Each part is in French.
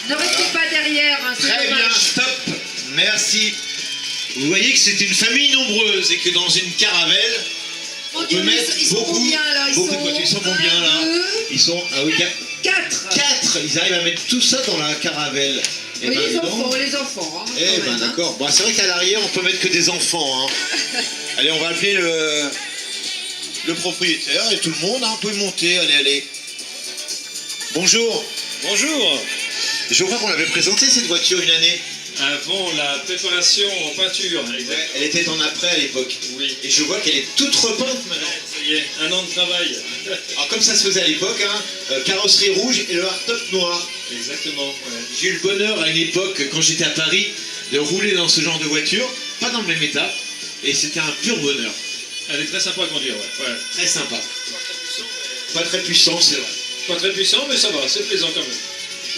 Ne restez pas derrière, hein, c'est Très bien, dommage. stop. Merci. Vous voyez que c'est une famille nombreuse et que dans une caravelle, Mon on Dieu, peut mettre ils sont beaucoup, combien là? beaucoup de voitures. Ils sont combien là? 2, Ils sont, ah oui, 4. 4. Ils arrivent à mettre tout ça dans la caravelle. Eh Oui, ben, les dis donc. enfants. Hein, Eh quand ben même, hein. d'accord. Bon, c'est vrai qu'à l'arrière, on peut mettre que des enfants. Hein. Allez, on va appeler le propriétaire et tout le monde hein, peut monter. Allez, allez. Bonjour. Bonjour. Je crois qu'on avait présenté cette voiture une année. Avant la préparation en peinture, exact. Ouais, elle était en après à l'époque. Oui. Et je vois qu'elle est toute repeinte maintenant. Ça y est, 1 an de travail. Alors comme ça se faisait à l'époque, hein, carrosserie rouge et le hardtop noir. Exactement. Ouais. J'ai eu le bonheur à une époque, quand j'étais à Paris, de rouler dans ce genre de voiture, pas dans le même état, et c'était un pur bonheur. Elle est très sympa à conduire, ouais. Très sympa. Pas très puissant, c'est vrai. Pas très puissant, mais ça va, c'est plaisant quand même.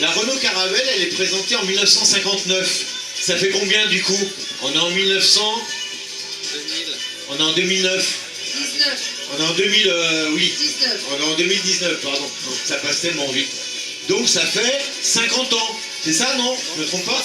La Renault Caravelle, elle est présentée en 1959. Ça fait combien du coup? On est en 1900. 2000. On est en 2009. 19. On est en 2000, oui. 19. On est en 2019, pardon. Ça passe tellement vite. Donc ça fait 50 ans. C'est ça, non? Je me trompe pas?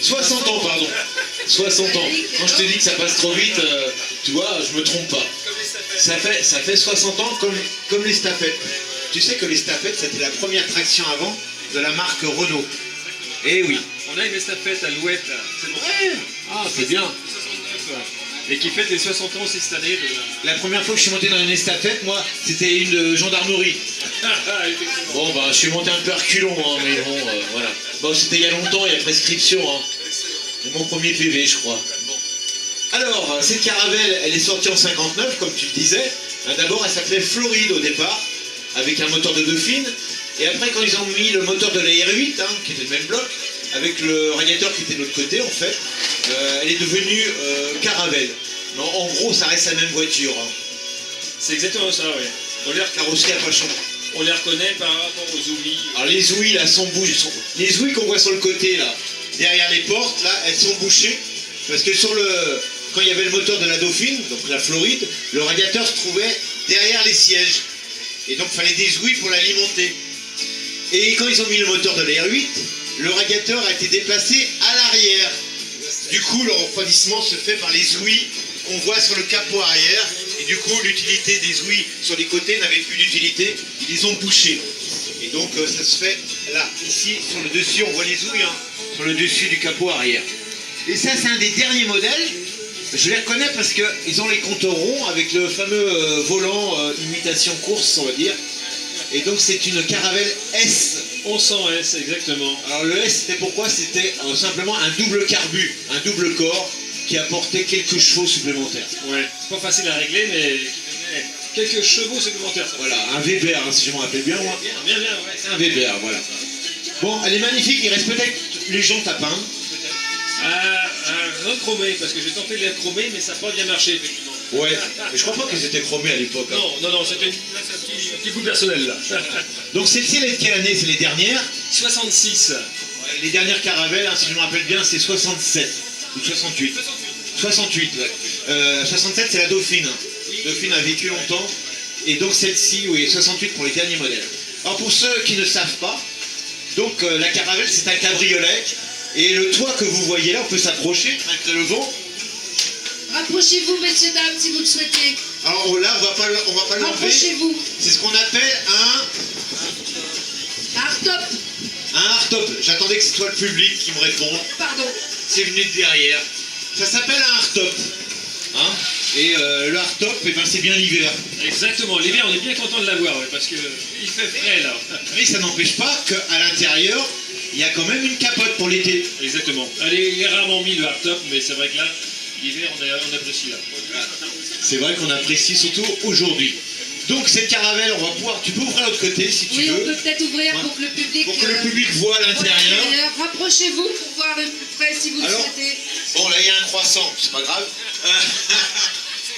60 ans, pardon. 60 ans. Quand je te dis que ça passe trop vite, tu vois, je me trompe pas. Ça fait 60 ans comme les stafettes. Tu sais que les stafettes, c'était la première traction avant de la marque Renault. Eh oui. On a une estafette à l'Ouette, c'est bon. Ouais. Ah, c'est bien. 69. Et qui fête les 60 ans aussi cette année. La première fois que je suis monté dans une estafette, moi, c'était une gendarmerie. Effectivement. Bon, bah, je suis monté un peu reculon, hein, mais bon, voilà. Bon, c'était il y a longtemps, il y a prescription, hein. C'est mon premier PV, je crois. Bon. Alors, cette caravelle, elle est sortie en 59, comme tu le disais. D'abord, elle s'appelait Floride au départ, avec un moteur de Dauphine. Et après, quand ils ont mis le moteur de la R8, hein, qui était le même bloc, avec le radiateur qui était de l'autre côté, en fait, elle est devenue Caravelle. Mais en gros, ça reste la même voiture. Hein. C'est exactement ça, oui. Carrosserie à pas changé. On les reconnaît par rapport aux oublies. Alors les ouïes là sont bouchées. Les ouïes qu'on voit sur le côté là, derrière les portes là, elles sont bouchées. Parce que quand il y avait le moteur de la Dauphine, donc la Floride, le radiateur se trouvait derrière les sièges. Et donc il fallait des ouïes pour l'alimenter. Et quand ils ont mis le moteur de la R8, le radiateur a été déplacé à l'arrière. Du coup, le refroidissement se fait par les ouïes qu'on voit sur le capot arrière. Et du coup, l'utilité des ouïes sur les côtés n'avait plus d'utilité. Ils les ont bouchées. Et donc, ça se fait là, ici, sur le dessus, on voit les ouïes, hein, sur le dessus du capot arrière. Et ça, c'est un des derniers modèles. Je les reconnais parce qu'ils ont les compteurs ronds avec le fameux volant imitation course, on va dire. Et donc, c'est une Caravelle S. 1100 S, exactement. Alors, le S, c'était pourquoi? C'était simplement un double carbu, un double corps qui apportait quelques chevaux supplémentaires. Ouais. C'est pas facile à régler, mais qui donnait quelques chevaux supplémentaires. Ça. Voilà, un Weber, hein, si je me rappelle bien, moi. Bien, ouais. C'est un Weber, voilà. Bon, elle est magnifique, il reste peut-être les jantes à peindre. Un rechromé, parce que j'ai tenté de les chromer, mais ça n'a pas bien marché, effectivement. Ouais, mais je crois pas qu'elles étaient chromées à l'époque. Hein. Non, c'était un petit coup personnel, là. Donc celle-ci, elle est de quelle année? C'est les dernières? 66. Les dernières caravelles, hein, si je me rappelle bien, c'est 67 ou 68. 68, ouais. 67, c'est la Dauphine. Dauphine a vécu longtemps. Et donc celle-ci, oui, 68 pour les derniers modèles. Alors pour ceux qui ne savent pas, donc la caravelle, c'est un cabriolet. Et le toit que vous voyez là, on peut s'approcher malgré le vent. Rapprochez-vous, messieurs, dames, si vous le souhaitez. Alors là, on va pas l'enlever. Rapprochez-vous. C'est ce qu'on appelle Hardtop. un hardtop. J'attendais que ce soit le public qui me réponde. Pardon. C'est venu de derrière. Ça s'appelle un hardtop. Hein, et le hardtop, eh ben, c'est bien l'hiver. Exactement, l'hiver, on est bien content de l'avoir, ouais, parce qu'il fait frais, là. Mais ça n'empêche pas qu'à l'intérieur, il y a quand même une capote pour l'été. Exactement. Elle est rarement mis, le hardtop, mais c'est vrai que là, l'hiver, on apprécie, là. C'est vrai qu'on apprécie surtout aujourd'hui. Donc cette caravelle, tu peux ouvrir l'autre côté si tu Oui, veux. on peut peut-être ouvrir pour que le public... Pour que le public voit à l'intérieur. Rapprochez-vous pour voir le plus près si vous le souhaitez. Bon, là, il y a un croissant, c'est pas grave.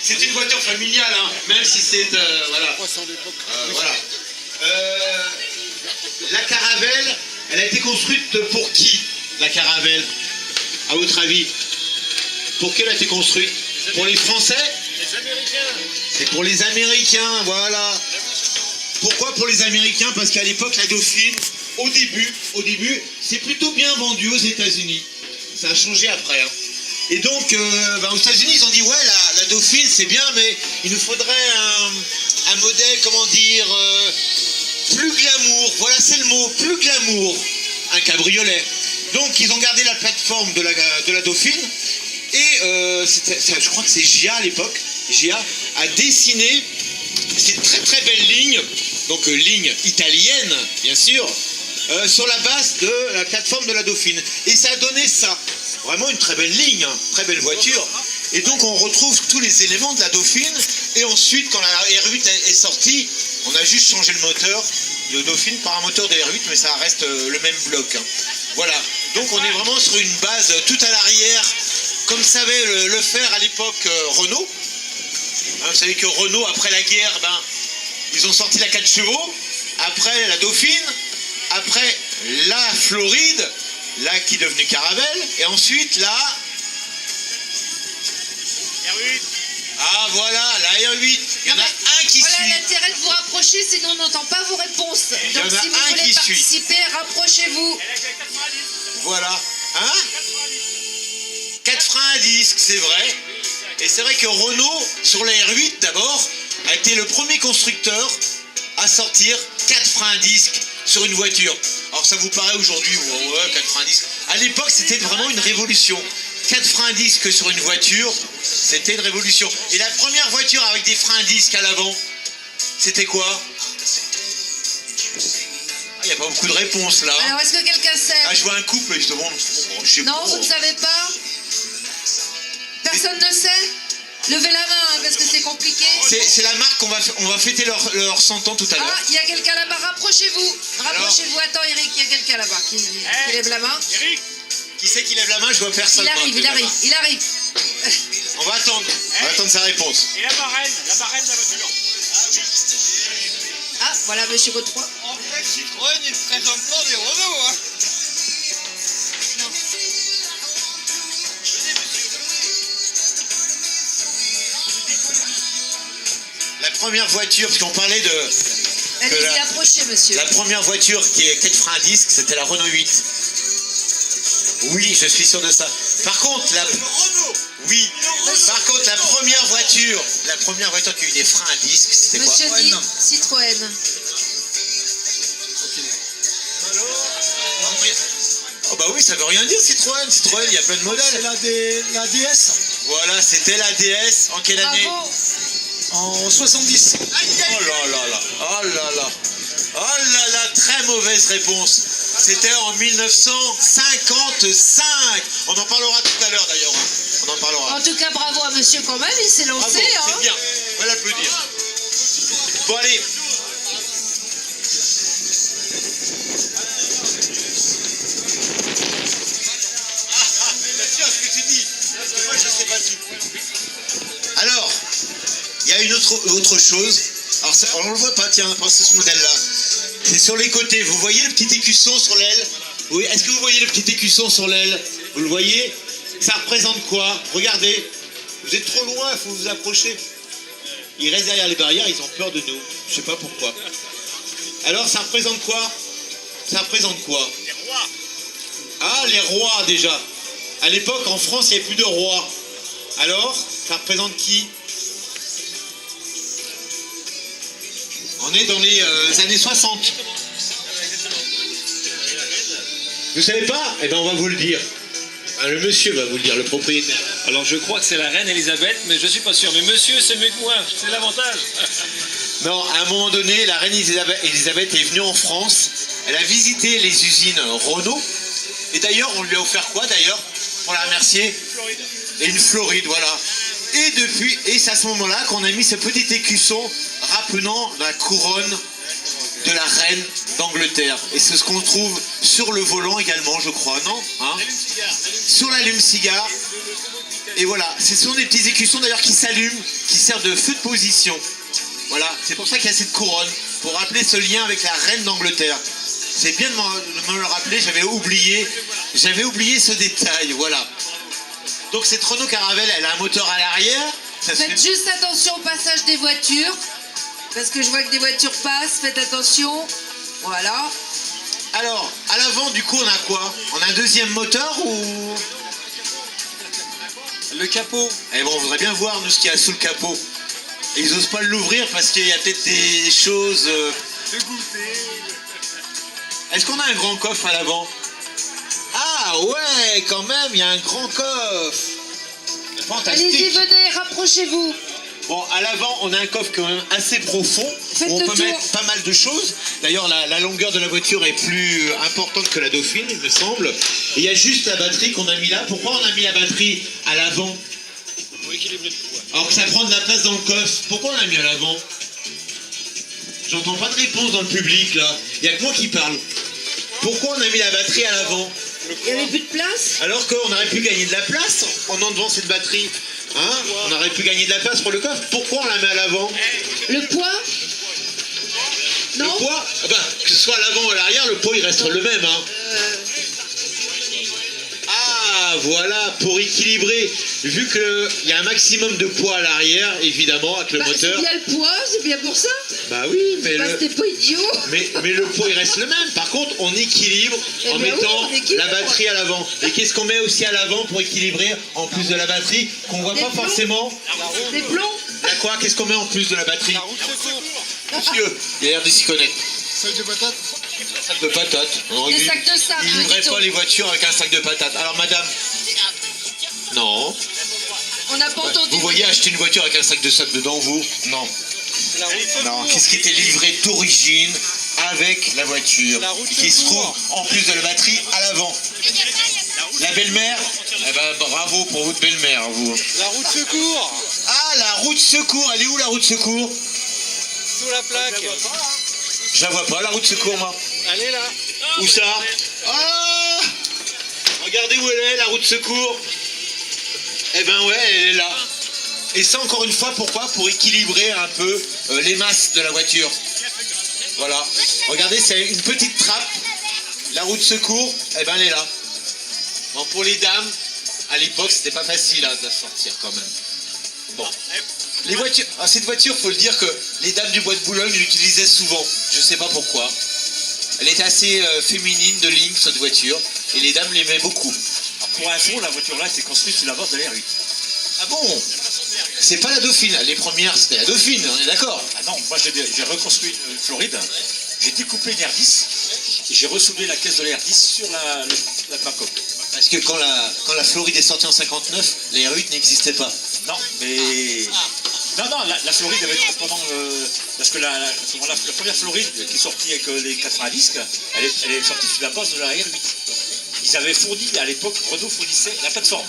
C'est une voiture familiale, hein, même si c'est... voilà. Voilà. La caravelle, elle a été construite pour qui, la caravelle, à votre avis? Pour qui elle a été construite? Pour les Français? Les Américains. C'est pour les Américains, voilà. Pourquoi pour les Américains? Parce qu'à l'époque, la Dauphine, au début, c'est plutôt bien vendu aux États-Unis. Ça a changé après. Hein. Et donc, aux États-Unis, ils ont dit ouais, la Dauphine, c'est bien, mais il nous faudrait un modèle, comment dire, plus glamour. Voilà, c'est le mot, plus glamour. Un cabriolet. Donc, ils ont gardé la plateforme de la Dauphine. Et je crois que c'est GIA à l'époque. GIA a dessiné cette très très belle ligne, donc ligne italienne, bien sûr, sur la base de la plateforme de la Dauphine. Et ça a donné ça. Vraiment une très belle ligne, hein, très belle voiture. Et donc on retrouve tous les éléments de la Dauphine. Et ensuite, quand la R8 est sortie, on a juste changé le moteur de Dauphine par un moteur de R8, mais ça reste le même bloc. Hein. Voilà. Donc on est vraiment sur une base tout à l'arrière, comme savait le faire à l'époque Renault. Hein, vous savez que Renault, après la guerre, ils ont sorti la 4 chevaux, après la Dauphine, après la Floride, là qui est devenue Caravelle, et ensuite la R8. Ah voilà, la R8. Il y en a un qui Voilà suit. l'intérêt de vous rapprocher, sinon on n'entend pas vos réponses. Il y en Donc a si vous un voulez qui suit. participer, rapprochez-vous. Elle a 90. Voilà. Hein 4 freins à disque, c'est vrai. Et c'est vrai que Renault, sur la R8 d'abord, a été le premier constructeur à sortir 4 freins à disque sur une voiture. Alors ça vous paraît aujourd'hui, ouais, 4 freins à disque. À l'époque, c'était vraiment une révolution. 4 freins à disque sur une voiture, c'était une révolution. Et la première voiture avec des freins à disque à l'avant, c'était quoi? Il n'y a pas beaucoup de réponses là. Alors est-ce que quelqu'un sait? Ah, je vois un couple justement. Je sais Non, pas. vous ne savez pas? Personne ne sait? Levez la main, hein, parce que c'est compliqué. C'est la marque qu'on va fêter leur 100 ans tout à l'heure. Ah, il y a quelqu'un là-bas, rapprochez-vous. Rapprochez-vous, attends Eric, il y a quelqu'un là-bas qui lève la main. Eric. Qui c'est qui lève la main? Je vois personne. Il arrive, il arrive. On va attendre sa réponse. Et la marraine de la voiture. Ah, voilà monsieur Godefroy. En fait, Citroën, il ne présente pas des Renault, hein. La première voiture, parce qu'on parlait de... Allez-y, approchez monsieur. La première voiture qui est 4 freins à disque, c'était la Renault 8. Oui, je suis sûr de ça. Par contre, oui. Par contre, la première voiture qui a eu des freins à disque, c'était quoi? Monsieur dit Citroën. Oh bah oui, ça veut rien dire Citroën. Citroën, il y a plein de modèles. C'est la DS Voilà, c'était la DS. En quelle année? Bravo. en 70. Oh là là là. Oh là là. Oh là là, très mauvaise réponse. C'était en 1955. On en parlera tout à l'heure d'ailleurs. Hein. On en parlera. En tout cas, bravo à monsieur quand même, il s'est Bravo, lancé. c'est Hein. bien. On va l'applaudir. Bon allez. Attention à ce que tu dis. Parce que moi je sais pas tout. Alors, il y a une autre chose. Alors on le voit pas, tiens, pensez ce modèle-là. C'est sur les côtés. Vous voyez le petit écusson sur l'aile? Oui. Est-ce que vous voyez le petit écusson sur l'aile? Vous le voyez? Ça représente quoi? Regardez. Vous êtes trop loin, il faut vous approcher. Ils restent derrière les barrières, ils ont peur de nous. Je sais pas pourquoi. Alors ça représente quoi? Ça représente quoi? Les rois. Ah, les rois déjà. À l'époque, en France, il n'y avait plus de rois. Alors, ça représente qui? On est dans les années 60. Vous savez pas? Eh bien, on va vous le dire. Hein, le monsieur va vous le dire, le propriétaire. Alors je crois que c'est la reine Elisabeth, mais je suis pas sûr. Mais monsieur, c'est mieux que moi, c'est l'avantage. Non, à un moment donné, la reine Elisabeth est venue en France. Elle a visité les usines Renault. Et d'ailleurs, on lui a offert quoi d'ailleurs? Pour la remercier? Floride. Et une Floride, voilà. Et c'est à ce moment-là qu'on a mis ce petit écusson rappelant la couronne de la reine d'Angleterre. Et c'est ce qu'on trouve sur le volant également, je crois, non? Hein? Sur l'allume-cigare. Et voilà, ce sont des petits écussons d'ailleurs qui s'allument, qui servent de feu de position. Voilà, c'est pour ça qu'il y a cette couronne, pour rappeler ce lien avec la reine d'Angleterre. C'est bien de me le rappeler, j'avais oublié ce détail, voilà. Donc cette Renault Caravelle, elle a un moteur à l'arrière. Faites juste attention au passage des voitures, parce que je vois que des voitures passent, faites attention. Voilà. Alors, à l'avant, du coup, on a quoi? On a un deuxième moteur ou... Le capot. Eh bon, on voudrait bien voir, nous, ce qu'il y a sous le capot. Et ils osent pas l'ouvrir parce qu'il y a peut-être des choses... Le goûter. Est-ce qu'on a un grand coffre à l'avant? Ah ouais, quand même, il y a un grand coffre. Fantastique. Allez-y, venez, rapprochez-vous. Bon, à l'avant, on a un coffre quand même assez profond, Faites où on le peut tour. mettre pas mal de choses. D'ailleurs, la longueur de la voiture est plus importante que la Dauphine, il me semble. Et il y a juste la batterie qu'on a mis là. Pourquoi on a mis la batterie à l'avant? Pour équilibrer le poids. Alors que ça prend de la place dans le coffre. Pourquoi on l'a mis à l'avant? J'entends pas de réponse dans le public, là. Il y a que moi qui parle. Pourquoi on a mis la batterie à l'avant? Il n'y avait plus de place. Alors qu'on aurait pu gagner de la place en enlevant cette batterie. Hein? On aurait pu gagner de la place pour le coffre. Pourquoi on la met à l'avant? Le poids. Le Non. poids, ah bah, que ce soit à l'avant ou à l'arrière, le poids il reste le même. Hein. Ah voilà, pour équilibrer, vu qu'il y a un maximum de poids à l'arrière, évidemment, avec le Bah, moteur. c'est bien le poids, c'est bien pour ça. Bah oui, mais Bah, c'était pas idiot. mais le poids il reste le même. Par contre, on équilibre Eh en ben oui, mettant on équilibre. la batterie à l'avant. Et qu'est-ce qu'on met aussi à l'avant pour équilibrer en plus de la batterie qu'on voit Des pas plombs. forcément? Des plombs. La quoi? Qu'est-ce qu'on met en plus de la batterie? La route secours. Monsieur, il a l'air de s'y connaître. Sac de patates. Un sac de patates. Non, Des il- sacs de sable, Il n'ouvrait Benito. pas les voitures avec un sac de patates. Alors madame. Non. On n'a pas entendu. Vous voyez acheter une voiture avec un sac de sable dedans, vous? Non. La route secours. Non. Qu'est-ce qui était livré d'origine avec la voiture? La route Qui se trouve secours. en plus de la batterie à l'avant. La belle-mère? Eh ben bravo pour votre belle-mère, vous. La route secours. Ah, la roue de secours. Elle est où la roue de secours? Sous la plaque. Je la vois pas, la roue de secours, moi. Elle est là. Où ça? Ah! Regardez où elle est, la roue de secours. Eh ben ouais, elle est là. Et ça, encore une fois, pourquoi? Pour équilibrer un peu les masses de la voiture. Voilà. Regardez, c'est une petite trappe. La roue de secours, eh ben elle est là. Bon, pour les dames, à l'époque, c'était pas facile hein, de la sortir quand même. Bon. Les voitures, cette voiture, faut le dire que les dames du bois de Boulogne l'utilisaient souvent. Je sais pas pourquoi. Elle était assez féminine de ligne, cette voiture, et les dames l'aimaient beaucoup. Pour info, la voiture là, c'est construite sur la base de la R8. Ah bon? C'est pas la Dauphine. Les premières, c'était la Dauphine, on est d'accord? Ah non, moi j'ai reconstruit une Floride, j'ai découpé une R10 et j'ai ressoudé la caisse de la R10 sur la coque. Parce que quand la Floride est sortie en 59, les R8 n'existaient pas. Non, mais. Non, la Floride avait pendant. Parce que la première Floride qui est sortie avec les 90 disques, elle est sortie sur la base de la R8. Ils avaient fourni, à l'époque, Renault fournissait la plateforme.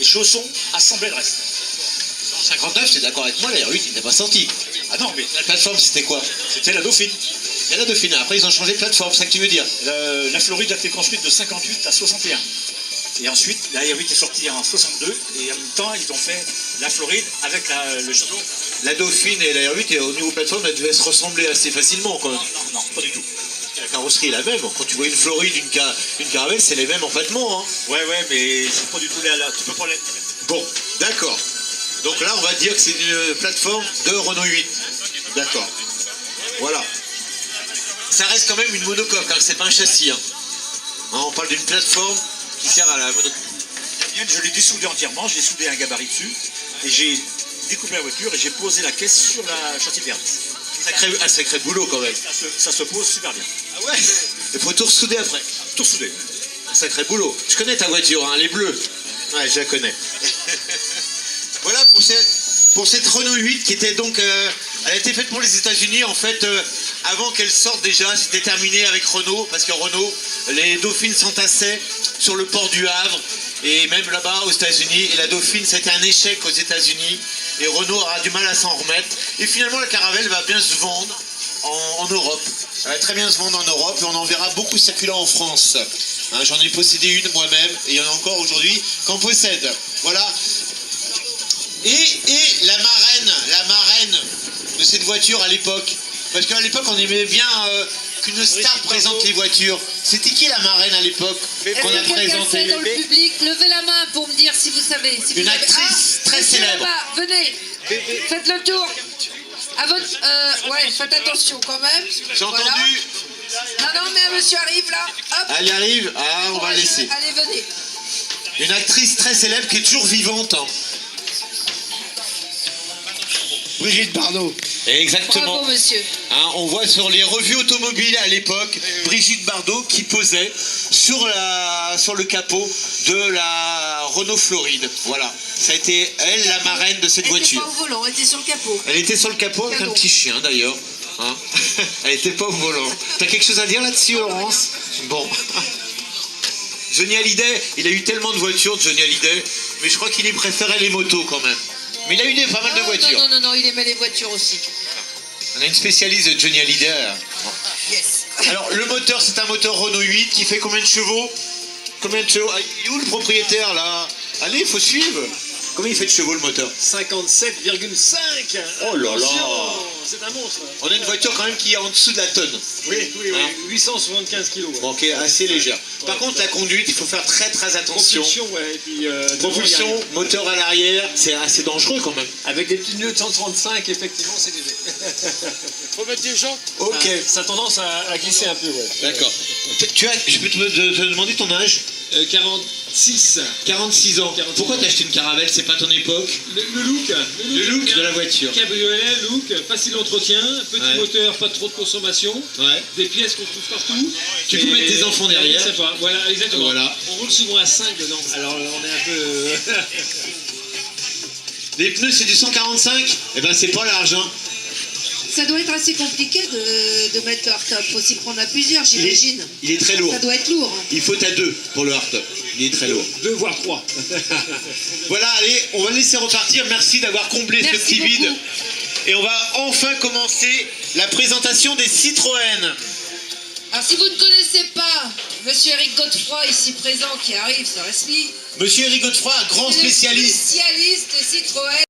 Les chaussons assemblaient le reste. En 59, t'es d'accord avec moi, la R8 n'était pas sortie. Ah non, mais La plateforme, c'était quoi? c'était la Dauphine. Il y a la Dauphine. Après, ils ont changé de plateforme, c'est ça que tu veux dire? La Floride a été construite de 58 à 61. Et ensuite, la R8 est sortie en 62. Et en même temps, ils ont fait la Floride avec le château. La Dauphine et la R8, et au niveau plateforme, elles devaient se ressembler assez facilement, quand même. Non, pas du tout. La carrosserie est la même. Quand tu vois une Floride, une Caravelle, c'est les mêmes empattements. Hein. Ouais, mais c'est pas du tout tu peux pas les. Bon, d'accord. Donc là, on va dire que c'est une plateforme de Renault 8. D'accord. Voilà. Ça reste quand même une monocoque, hein, c'est pas un châssis. Hein. Hein, on parle d'une plateforme qui sert à la monocoque. Je l'ai dessoudé entièrement, j'ai soudé un gabarit dessus, et j'ai découpé la voiture et j'ai posé la caisse sur la châssis verte. Un sacré boulot quand même. Ça se pose super bien. Ah ouais. Il faut tout ressouder après. Tout soudé. Un sacré boulot. Je connais ta voiture, hein, elle est bleue. Ouais, je la connais. Voilà pour cette Renault 8 qui était donc... elle a été faite pour les États-Unis en fait. Avant qu'elle sorte déjà, c'était terminé avec Renault. Parce que Renault, les Dauphines s'entassaient sur le port du Havre. Et même là-bas aux États-Unis. Et la Dauphine, c'était un échec aux États-Unis. Et Renault aura du mal à s'en remettre. Et finalement, la Caravelle va bien se vendre en Europe. Elle va très bien se vendre en Europe et on en verra beaucoup circuler en France. Hein, j'en ai possédé une moi-même et il y en a encore aujourd'hui qu'en possède. Voilà. Et la marraine de cette voiture à l'époque. Parce qu'à l'époque, on aimait bien qu'une star présente les voitures. C'était qui la marraine à l'époque qu'on a Est-ce que quelqu'un présenté? sait dans le public? Levez la main pour me dire si vous savez. Si Une vous avez- actrice très monsieur célèbre. là-bas, venez. Faites le tour. À votre, ouais, faites attention quand même. J'ai Voilà. entendu Non, non, mais un monsieur arrive là. Hop. Elle y arrive. Ah, on va le laisser. Allez, venez. Une actrice très célèbre qui est toujours vivante. Hein. Brigitte Bardot. Exactement. Bravo, monsieur. Hein, on voit sur les revues automobiles à l'époque Brigitte Bardot qui posait sur le capot de la Renault Floride. Voilà. Ça a été elle la marraine de cette Elle était voiture. pas au volant, elle était sur le capot. Elle était sur le capot avec un petit chien d'ailleurs. Hein. Elle était pas au volant. T'as quelque chose à dire là-dessus, Laurence? Bon. Johnny Hallyday, il a eu tellement de voitures, Johnny Hallyday, mais je crois qu'il y préférait les motos quand même. Mais il a eu pas mal de voitures. Non, non, non, il aimait les voitures aussi. On a une spécialiste de Johnny Hallyday. Yes. Alors le moteur, c'est un moteur Renault 8 qui fait combien de chevaux? Combien de chevaux? Ah, il est où le propriétaire là? Allez, il faut suivre. Combien il fait de chevaux le moteur? 57,5. Oh là là. C'est un monstre. On a une voiture quand même qui est en dessous de la tonne. Oui, oui, oui. Hein? 875 kilos. Ouais. Bon, ok, assez légère. Par contre, la conduite, il faut faire très très attention. Propulsion, ouais. Et puis, Propulsion, devant, il y a- moteur à l'arrière, c'est assez dangereux quand même. Avec des petits pneus de 135, effectivement, c'est léger. Faut mettre des jantes. Ok, Ça a tendance à glisser un peu, ouais. d'accord. Je peux te demander ton âge? 46. 46 ans. Pourquoi t'as acheté une Caravelle? C'est pas ton époque? Le look. Le look de la voiture. Cabriolet, look, facile d'entretien, petit Ouais. moteur, pas trop de consommation, Ouais. des pièces qu'on trouve partout. Tu peux mettre tes enfants derrière. C'est pas, voilà, exactement. Voilà. On roule souvent à 5 dedans. Alors on est un peu. Les pneus, c'est du 145? Eh ben, c'est pas large, hein. Ça doit être assez compliqué de mettre le hardtop. Faut s'y prendre à plusieurs, j'imagine. Il est très lourd. Ça doit être lourd. Hein. Il faut à deux pour le hardtop. Il est très lourd. 2 voire 3. Voilà, allez, on va laisser repartir. Merci d'avoir comblé ce Merci petit vide. beaucoup. Et on va enfin commencer la présentation des Citroën. Alors, si vous ne connaissez pas monsieur Eric Godefroy, ici présent, qui arrive sur Esli, Monsieur Eric Godefroy, un grand c'est le spécialiste. spécialiste Citroën